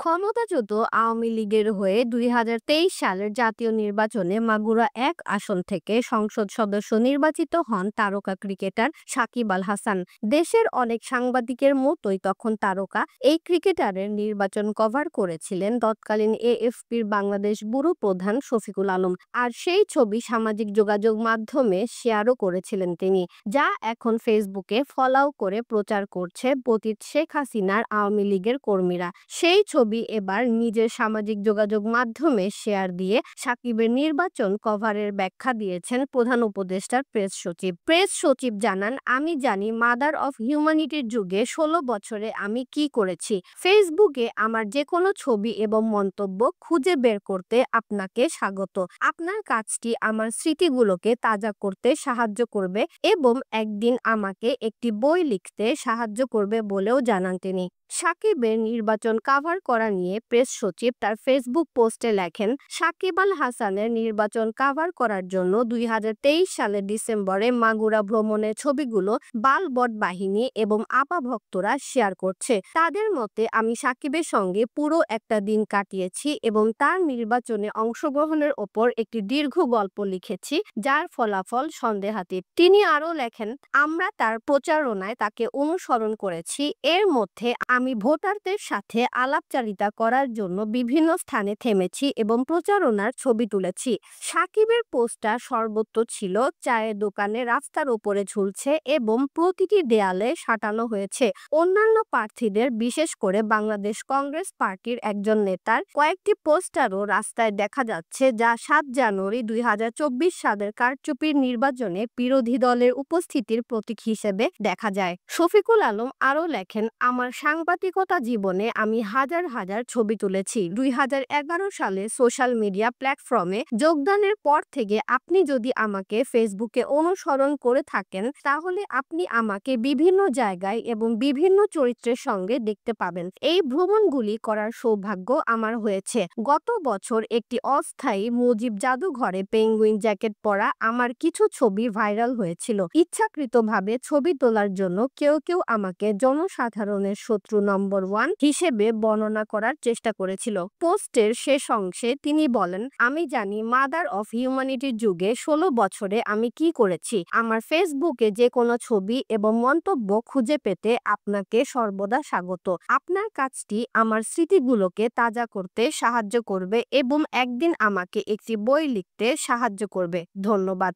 ক্ষমতাচ্যুত আওয়ামী লীগের হয়ে ২০২৩ সালের জাতীয় নির্বাচনে মাগুরা ১ আসন থেকে সংসদ সদস্য নির্বাচিত হন তারকা ক্রিকেটার সাকিব আল হাসান। দেশের অনেক সাংবাদিকের মতোই তখন তারকা এই ক্রিকেটারের নির্বাচন কভার করেছিলেন তৎকালীন এএফপির বাংলাদেশ ব্যুরো প্রধান শফিকুল আলম। আর সেই ছবি সামাজিক যোগাযোগ মাধ্যমে শেয়ারও করেছিলেন তিনি, যা এখন ফেসবুকে ফলাও করে প্রচার করছে পতিত শেখ হাসিনার আওয়ামী লীগের কর্মীরা। সেই ছবি এবার নিজের সামাজিক যোগাযোগ মাধ্যমে শেয়ার দিয়ে সাকিবের নির্বাচন কভারের ব্যাখ্যা দিয়েছেন প্রধান উপদেষ্টার প্রেস সচিব জানান, আমি জানি মাদার অফ হিউম্যানিটির যুগে ১৬ বছরে আমি কি করেছি। ফেসবুকে আমার যে কোনো ছবি এবং মন্তব্য খুঁজে বের করতে আপনাকে স্বাগত। আপনার কাজটি আমার স্মৃতিগুলোকে তাজা করতে সাহায্য করবে এবং একদিন আমাকে একটি বই লিখতে সাহায্য করবে বলেও জানান তিনি। সাকিবের নির্বাচন কাভার করা নিয়ে প্রেস সচিব তার ফেসবুক পোস্টে লেখেন, সাকিব আল হাসানের নির্বাচন কাভার করার জন্য ২০২৩ সালের ডিসেম্বরে মাগুরা ভ্রমণের ছবিগুলো বালবট বাহিনী এবং আপা ভক্তরা শেয়ার করছে। তাদের মতে আমি সাকিবের সঙ্গে পুরো একটা দিন কাটিয়েছি এবং তার নির্বাচনে অংশগ্রহণের ওপর একটি দীর্ঘ গল্প লিখেছি, যার ফলাফল সন্দেহাতীত। তিনি আরও লেখেন, আমরা তার প্রচারণায় তাকে অনুসরণ করেছি। এর মধ্যে আমি ভোটারদের সাথে আলাপচারিতা করার জন্য বিভিন্ন স্থানে থেমেছি এবং প্রচারণার ছবি তুলেছি। সাকিবের পোস্টার সর্বত্র ছিল, চায়ের দোকানে, রাস্তার উপরে ঝুলছে এবং প্রতিটি দেয়ালে সাঁটানো হয়েছে। অন্যান্য প্রার্থীদের, বিশেষ করে বাংলাদেশ কংগ্রেস পার্টির একজন নেতার কয়েকটি পোস্টারও রাস্তায় দেখা যাচ্ছে, যা ৭ জানুয়ারি ২০২৪ সালের কারচুপির নির্বাচনে বিরোধী দলের উপস্থিতির প্রতীক হিসেবে দেখা যায়। শফিকুল আলম আরও লেখেন, আমার সাংবাদিকতা জীবনে আমি হাজার হাজার ছবি তুলেছি। ২০১১ সালে সোশ্যাল মিডিয়া প্ল্যাটফর্মে যোগদানের পর থেকে আপনি যদি আমাকে ফেসবুকে অনুসরণ করে থাকেন, তাহলে আপনি আমাকে বিভিন্ন জায়গায় এবং বিভিন্ন চরিত্রের সঙ্গে দেখতে পাবেন। এই ভ্রমণগুলি করার সৌভাগ্য আমার হয়েছে। গত বছর একটি অস্থায়ী মুজিব জাদুঘরে পেঙ্গুইন জ্যাকেট পরা আমার কিছু ছবি ভাইরাল হয়েছিল। ইচ্ছাকৃতভাবে ছবি তোলার জন্য কেউ কেউ আমাকে জনসাধারণের শত্রু নম্বর 1 হিসেবে বর্ণনা করার চেষ্টা করেছিল। পোস্টের শেষ অংশে তিনি বলেন, আমি জানি মাদার অফ হিউম্যানিটির যুগে ১৬ বছরে আমি কি করেছি। আমার ফেসবুকে যে কোনো ছবি এবং মন্তব্য খুঁজে পেতে আপনাকে সর্বদা স্বাগত। আপনার কাজটি আমার স্মৃতিগুলোকে তাজা করতে সাহায্য করবে এবং একদিন আমাকে একটি বই লিখতে সাহায্য করবে। ধন্যবাদ।